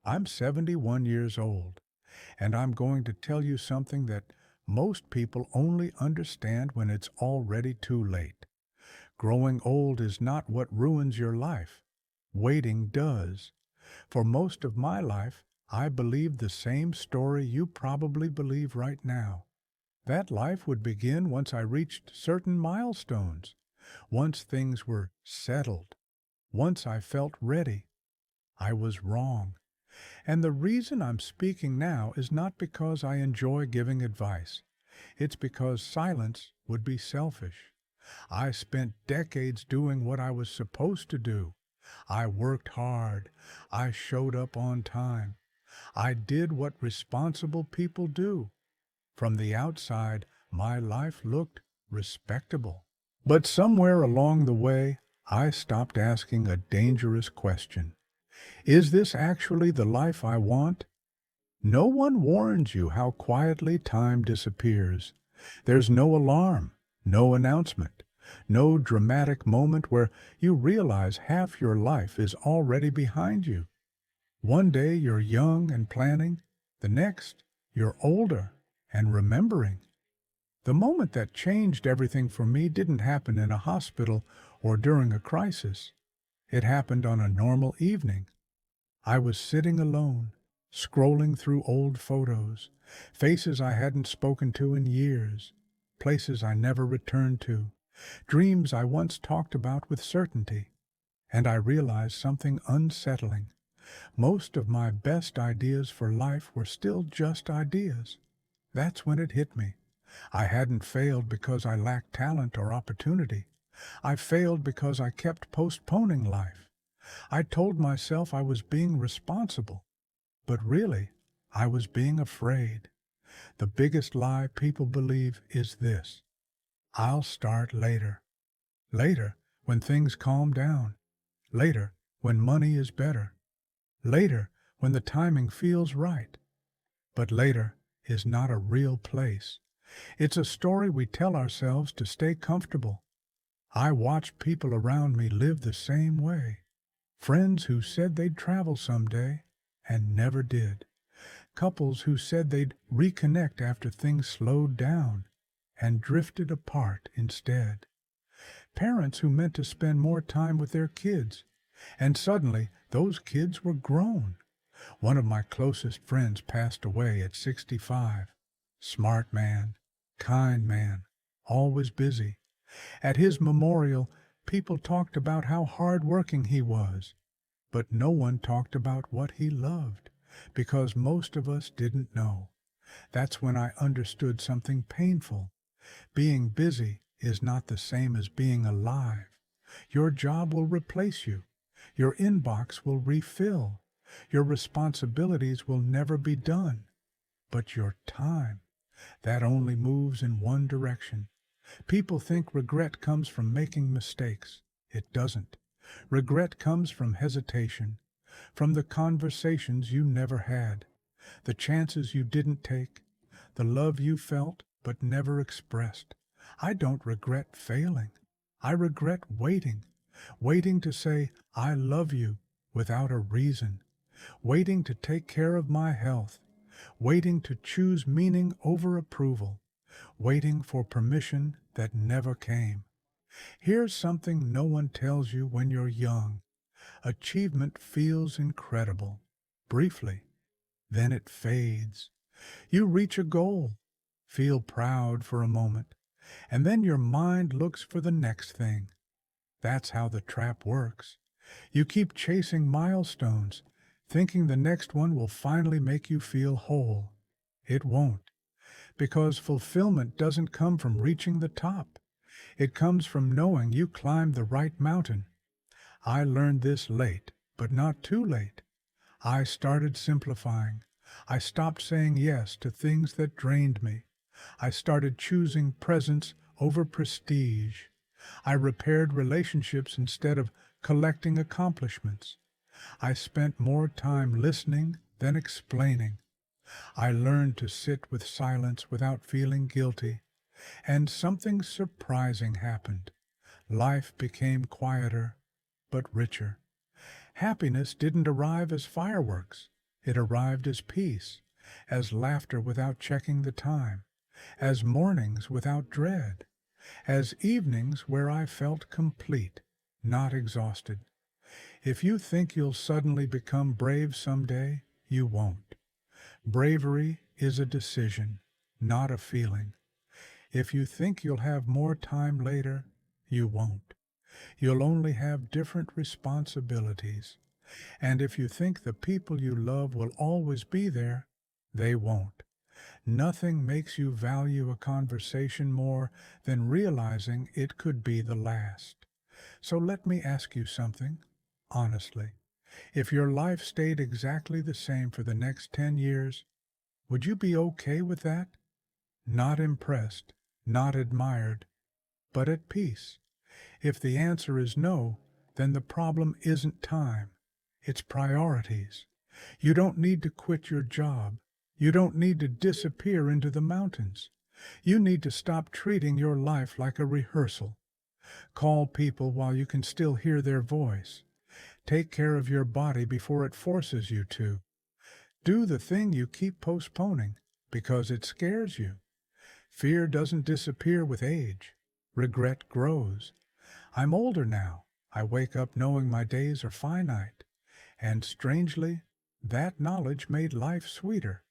I'm 71 years old, and I'm going to tell you something that most people only understand when it's already too late. Growing old is not what ruins your life. Waiting does. For most of my life, I believed the same story you probably believe right now. That life would begin once I reached certain milestones, once things were settled, once I felt ready. I was wrong. And the reason I'm speaking now is not because I enjoy giving advice. It's because silence would be selfish. I spent decades doing what I was supposed to do. I worked hard. I showed up on time. I did what responsible people do. From the outside, my life looked respectable. But somewhere along the way, I stopped asking a dangerous question. Is this actually the life I want? No one warns you how quietly time disappears. There's no alarm, no announcement, no dramatic moment where you realize half your life is already behind you. One day you're young and planning, the next you're older and remembering. The moment that changed everything for me didn't happen in a hospital or during a crisis. It happened on a normal evening. I was sitting alone, scrolling through old photos, faces I hadn't spoken to in years, places I never returned to, dreams I once talked about with certainty, and I realized something unsettling. Most of my best ideas for life were still just ideas. That's when it hit me. I hadn't failed because I lacked talent or opportunity. I failed because I kept postponing life. I told myself I was being responsible, but really, I was being afraid. The biggest lie people believe is this: I'll start later. Later, when things calm down. Later, when money is better. Later, when the timing feels right. But later is not a real place. It's a story we tell ourselves to stay comfortable. I watched people around me live the same way. Friends who said they'd travel someday and never did. Couples who said they'd reconnect after things slowed down and drifted apart instead. Parents who meant to spend more time with their kids, and suddenly those kids were grown. One of my closest friends passed away at 65. Smart man, kind man, always busy. At his memorial, people talked about how hard-working he was, but no one talked about what he loved, because most of us didn't know. That's when I understood something painful. Being busy is not the same as being alive. Your job will replace you. Your inbox will refill. Your responsibilities will never be done. But your time, that only moves in one direction. People think regret comes from making mistakes. It doesn't. Regret comes from hesitation, from the conversations you never had, the chances you didn't take, the love you felt but never expressed. I don't regret failing. I regret waiting, waiting to say, I love you without a reason, waiting to take care of my health, waiting to choose meaning over approval, waiting for permission that never came. Here's something no one tells you when you're young. Achievement feels incredible, briefly, then it fades. You reach a goal, feel proud for a moment, and then your mind looks for the next thing. That's how the trap works. You keep chasing milestones, thinking the next one will finally make you feel whole. It won't, because fulfillment doesn't come from reaching the top. It comes from knowing you climbed the right mountain. I learned this late, but not too late. I started simplifying. I stopped saying yes to things that drained me. I started choosing presence over prestige. I repaired relationships instead of collecting accomplishments. I spent more time listening than explaining. I learned to sit with silence without feeling guilty. And something surprising happened. Life became quieter, but richer. Happiness didn't arrive as fireworks. It arrived as peace, as laughter without checking the time, as mornings without dread, as evenings where I felt complete, not exhausted. If you think you'll suddenly become brave someday, you won't. Bravery is a decision, not a feeling. If you think you'll have more time later, you won't. You'll only have different responsibilities. And if you think the people you love will always be there, they won't. Nothing makes you value a conversation more than realizing it could be the last. So let me ask you something, honestly. If your life stayed exactly the same for the next 10 years, would you be okay with that? Not impressed, not admired, but at peace. If the answer is no, then the problem isn't time. It's priorities. You don't need to quit your job. You don't need to disappear into the mountains. You need to stop treating your life like a rehearsal. Call people while you can still hear their voice. Take care of your body before it forces you to. Do the thing you keep postponing because it scares you. Fear doesn't disappear with age. Regret grows. I'm older now. I wake up knowing my days are finite. And strangely, that knowledge made life sweeter.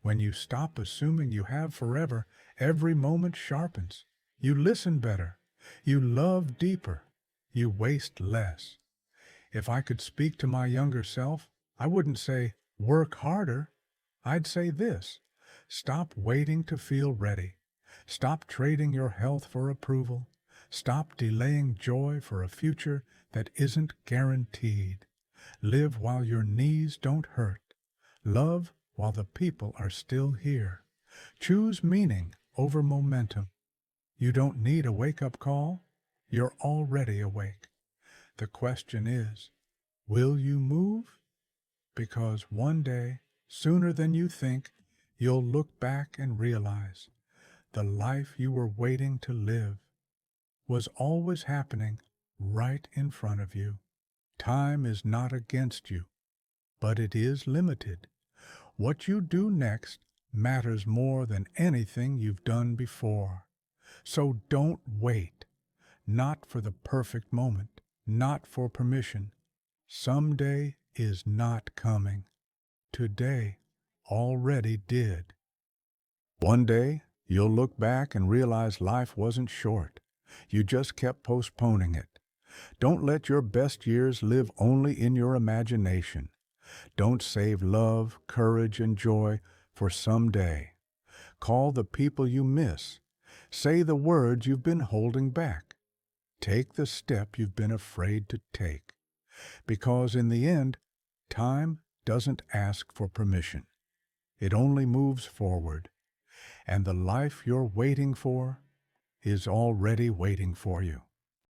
When you stop assuming you have forever, every moment sharpens. You listen better. You love deeper. You waste less. If I could speak to my younger self, I wouldn't say, work harder. I'd say this: stop waiting to feel ready. Stop trading your health for approval. Stop delaying joy for a future that isn't guaranteed. Live while your knees don't hurt. Love while the people are still here. Choose meaning over momentum. You don't need a wake-up call. You're already awake. The question is, will you move? Because one day, sooner than you think, you'll look back and realize the life you were waiting to live was always happening right in front of you. Time is not against you, but it is limited. What you do next matters more than anything you've done before. So don't wait, not for the perfect moment, not for permission. Someday is not coming. Today already did. One day, you'll look back and realize life wasn't short. You just kept postponing it. Don't let your best years live only in your imagination. Don't save love, courage, and joy for someday. Call the people you miss. Say the words you've been holding back. Take the step you've been afraid to take. Because in the end, time doesn't ask for permission. It only moves forward. And the life you're waiting for is already waiting for you.